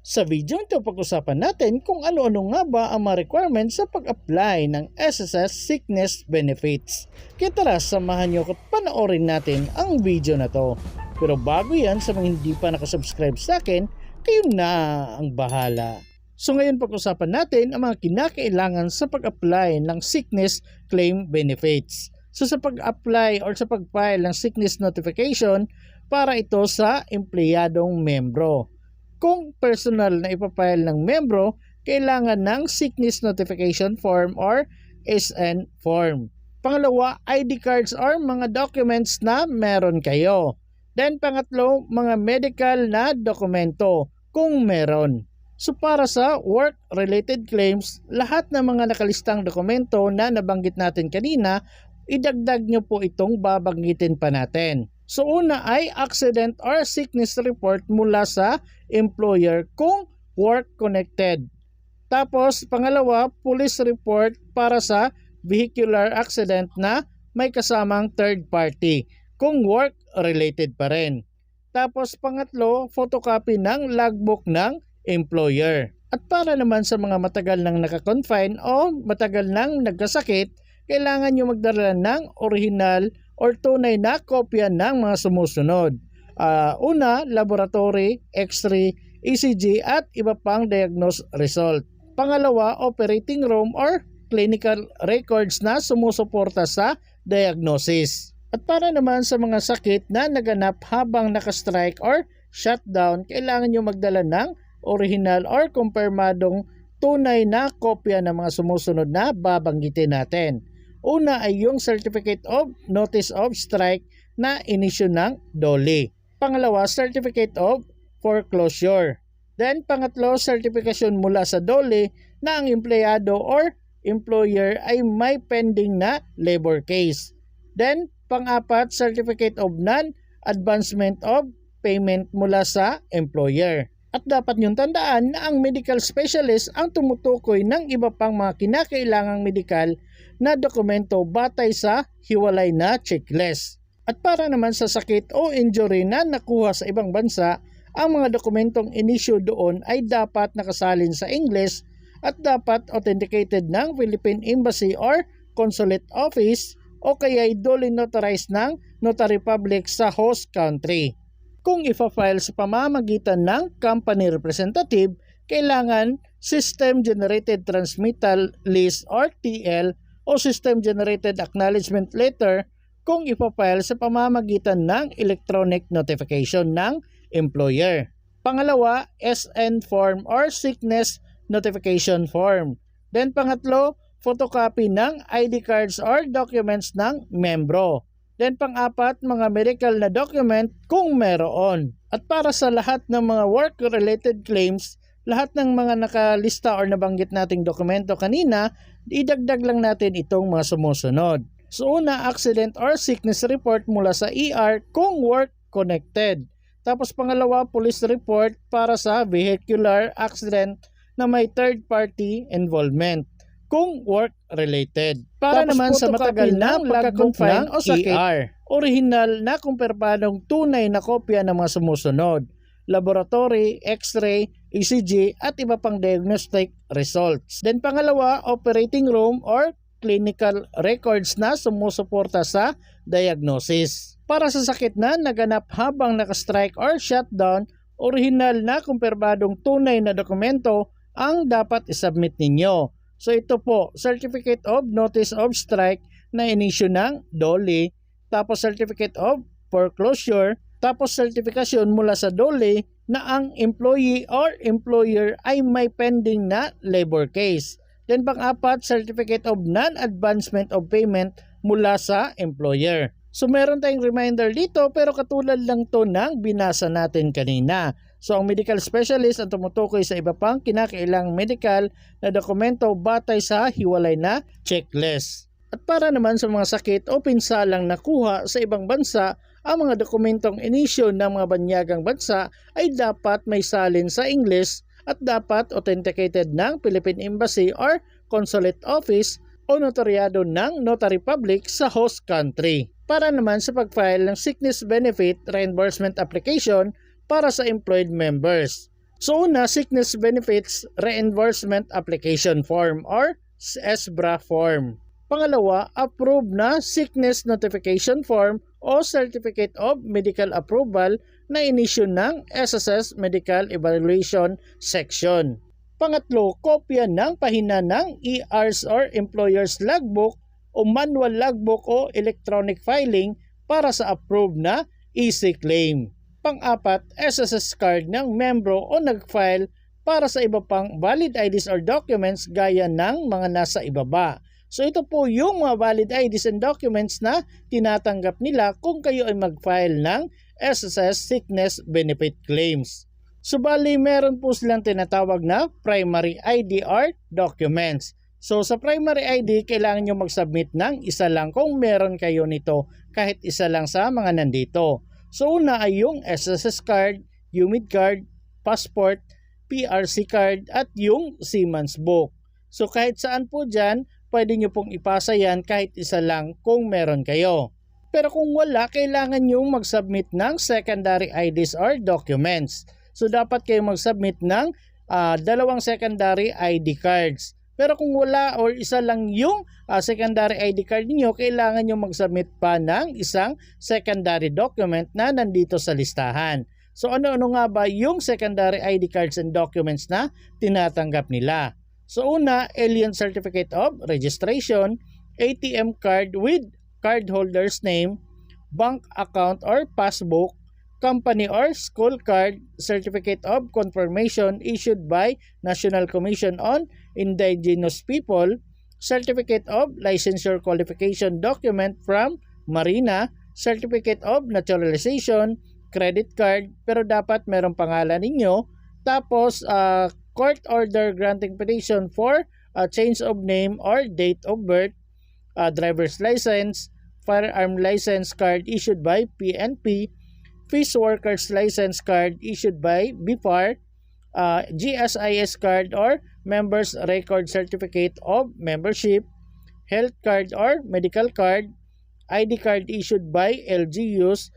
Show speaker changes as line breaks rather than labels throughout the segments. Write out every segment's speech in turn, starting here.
Sa video ito, pag-usapan natin kung ano-ano nga ba ang mga requirements sa pag-apply ng SSS Sickness Benefits. Kaya tara, samahan nyo at panoorin natin ang video na to. Pero bago yan, sa mga hindi pa nakasubscribe sa akin, kayo na ang bahala. So ngayon pag-usapan natin ang mga kinakailangan sa pag-apply ng Sickness Claim Benefits. So sa pag-apply or sa pag-file ng sickness notification, para ito sa empleyadong membro. Kung personal na ipapile ng membro, kailangan ng Sickness Notification Form or SN Form. Pangalawa, ID cards or mga documents na meron kayo. Then pangatlo, mga medical na dokumento kung meron. So para sa work-related claims, lahat ng mga nakalistang dokumento na nabanggit natin kanina, idagdag nyo po itong babanggitin pa natin. So una ay accident or sickness report mula sa employer kung work-connected. Tapos pangalawa, police report para sa vehicular accident na may kasamang third party kung work-related pa rin. Tapos pangatlo, photocopy ng logbook ng employer. At para naman sa mga matagal nang nakakonfine o matagal nang nagkasakit, kailangan nyo magdala ng original or tunay na kopya ng mga sumusunod. Una, laboratory, X-ray, ECG at iba pang diagnose result. Pangalawa, operating room or clinical records na sumusuporta sa diagnosis. At para naman sa mga sakit na naganap habang nakastrike or shutdown, kailangan nyo magdala ng original or kumpirmadong tunay na kopya ng mga sumusunod na babanggitin natin. Una ay yung Certificate of Notice of Strike na inisyu ng DOLE. Pangalawa, Certificate of Foreclosure. Then pangatlo, certification mula sa DOLE na ang empleyado or employer ay may pending na labor case. Then pang-apat, Certificate of Non-Advancement of Payment mula sa employer. At dapat niyong tandaan na ang medical specialist ang tumutukoy ng iba pang mga kinakailangang medical na dokumento batay sa hiwalay na checklist. At para naman sa sakit o injury na nakuha sa ibang bansa, ang mga dokumentong inisyu doon ay dapat nakasalin sa English at dapat authenticated ng Philippine Embassy or Consulate Office o kaya duly notarized ng Notary Public sa host country. Kung ipa-file sa pamamagitan ng company representative, kailangan System Generated Transmittal List or TL o System Generated Acknowledgement Letter kung ipa-file sa pamamagitan ng electronic notification ng employer. Pangalawa, SN Form or Sickness Notification Form. Then pangatlo, photocopy ng ID cards or documents ng membro. Then pang-apat, mga medical na document kung meron. At para sa lahat ng mga work-related claims, lahat ng mga nakalista or nabanggit nating dokumento kanina, idagdag lang natin itong mga sumusunod. So una, accident or sickness report mula sa ER kung work-connected. Tapos pangalawa, police report para sa vehicular accident na may third-party involvement kung work-related. Para tapos naman sa matagal na pagka-confine o sakit, original na kumpirmadong tunay na kopya ng mga sumusunod, laboratory, X-ray, ECG at iba pang diagnostic results. Then pangalawa, operating room or clinical records na sumusuporta sa diagnosis. Para sa sakit na naganap habang nakastrike or shutdown, original na kumpirmadong tunay na dokumento ang dapat isubmit ninyo. So ito po, Certificate of Notice of Strike na inisyu ng DOLE, tapos Certificate of Foreclosure, tapos certification mula sa DOLE na ang employee or employer ay may pending na labor case. Then pang-apat, Certificate of Non-Advancement of Payment mula sa employer. So meron tayong reminder dito pero katulad lang to ng binasa natin kanina. So ang medical specialist ang tumutukoy sa iba pang kinakailangang medical na dokumento batay sa hiwalay na checklist. At para naman sa mga sakit o pinsalang nakuha sa ibang bansa, ang mga dokumentong inisyu ng mga banyagang bansa ay dapat may salin sa English at dapat authenticated ng Philippine Embassy or Consulate Office o notaryado ng Notary Public sa host country. Para naman sa pag-file ng sickness benefit reimbursement application para sa employed members. So una, Sickness Benefits Reimbursement Application Form or SBRA form. Pangalawa, approved na Sickness Notification Form o Certificate of Medical Approval na inisyu ng SSS Medical Evaluation Section. Pangatlo, kopya ng pahina ng ER's or Employer's Logbook o Manual Logbook o Electronic Filing para sa approved na EC claim. Pang-apat, SSS card ng membro o nag-file para sa iba pang valid IDs or documents gaya ng mga nasa ibaba. So ito po yung mga valid IDs and documents na tinatanggap nila kung kayo ay mag-file ng SSS Sickness Benefit Claims. Subali meron po silang tinatawag na primary ID or documents. So sa primary ID, kailangan nyo mag-submit ng isa lang kung meron kayo nito, kahit isa lang sa mga nandito. So una ay yung SSS card, UMID card, passport, PRC card at yung Seaman's Book. So kahit saan po dyan, pwede nyo pong ipasa yan kahit isa lang kung meron kayo. Pero kung wala, kailangan nyo mag-submit ng secondary IDs or documents. So dapat kayo mag-submit ng dalawang secondary ID cards. Pero kung wala or isa lang yung secondary ID card niyo, kailangan nyo mag-submit pa ng isang secondary document na nandito sa listahan. So ano-ano nga ba yung secondary ID cards and documents na tinatanggap nila? So una, Alien Certificate of Registration, ATM card with cardholder's name, bank account or passbook, company or school card, certificate of confirmation issued by National Commission on Indigenous People, certificate of licensure qualification document from Marina, certificate of naturalization, credit card, pero dapat merong pangalan ninyo, tapos court order granting petition for change of name or date of birth, driver's license, firearm license card issued by PNP, Fish Workers License Card issued by BIFAR, GSIS card or Members Record Certificate of Membership, Health Card or Medical Card, ID card issued by LGUs,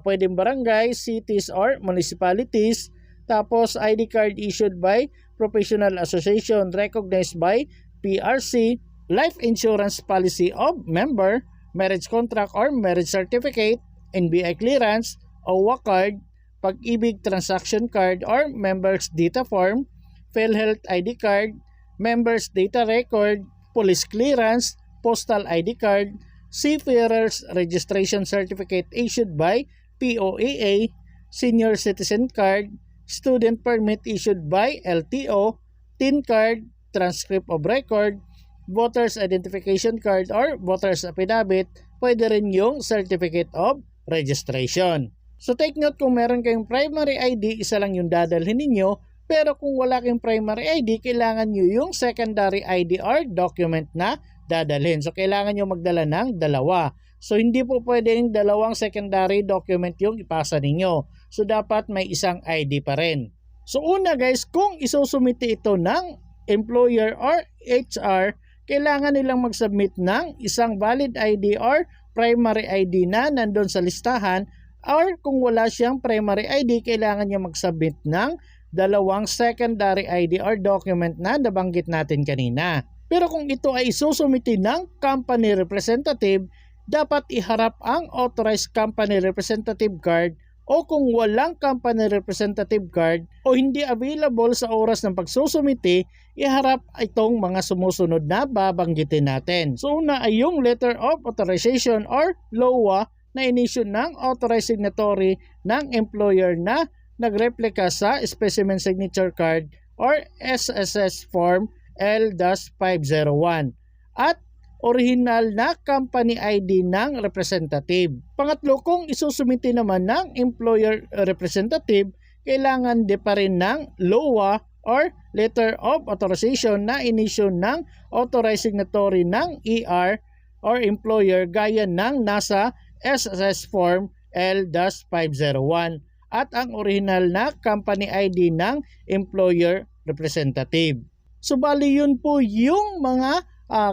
pwedeng barangay, cities or municipalities, tapos ID card issued by Professional Association recognized by PRC, Life Insurance Policy of Member, Marriage Contract or Marriage Certificate, NBI Clearance, OWA card, Pag-ibig Transaction Card or Members Data Form, PhilHealth ID card, Members Data Record, Police Clearance, Postal ID card, Seafarers Registration Certificate issued by POAA, Senior Citizen Card, Student Permit issued by LTO, TIN Card, Transcript of Record, Voters Identification Card or Voters Affidavit, pwede rin yung Certificate of Registration. So take note, kung meron kayong primary ID, isa lang yung dadalhin ninyo. Pero kung wala kayong primary ID, kailangan nyo yung secondary ID or document na dadalhin. So kailangan nyo magdala ng dalawa. So hindi po pwedeng dalawang secondary document yung ipasa ninyo. So dapat may isang ID pa rin. So una guys, kung isusumite ito ng employer or HR, kailangan nilang mag-submit ng isang valid ID or primary ID na nandun sa listahan. Or kung wala siyang primary ID, kailangan niya mag-submit ng dalawang secondary ID or document na nabanggit natin kanina. Pero kung ito ay isusumite ng company representative, dapat iharap ang authorized company representative card, o kung walang company representative card o hindi available sa oras ng pagsusumite, iharap itong mga sumusunod na babanggitin natin. So una ay yung letter of authorization or LOA na inisyu ng authorized signatory ng employer na nagreplika sa Specimen Signature Card or SSS Form L-501 at original na company ID ng representative. Pangatlo, kung isusumite naman ng employer representative, kailangan din pa rin ng LOA or letter of authorization na inisyu ng authorized signatory ng ER or employer gaya ng nasa SSS Form L-501 at ang original na company ID ng employer representative. So bali yun po yung mga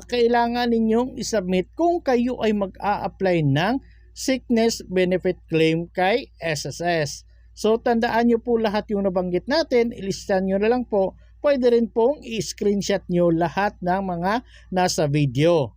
kailangan ninyong isubmit kung kayo ay mag-a-apply ng sickness benefit claim kay SSS. So tandaan nyo po lahat yung nabanggit natin, ilistan nyo na lang po. Pwede rin pong i-screenshot nyo lahat ng mga nasa video.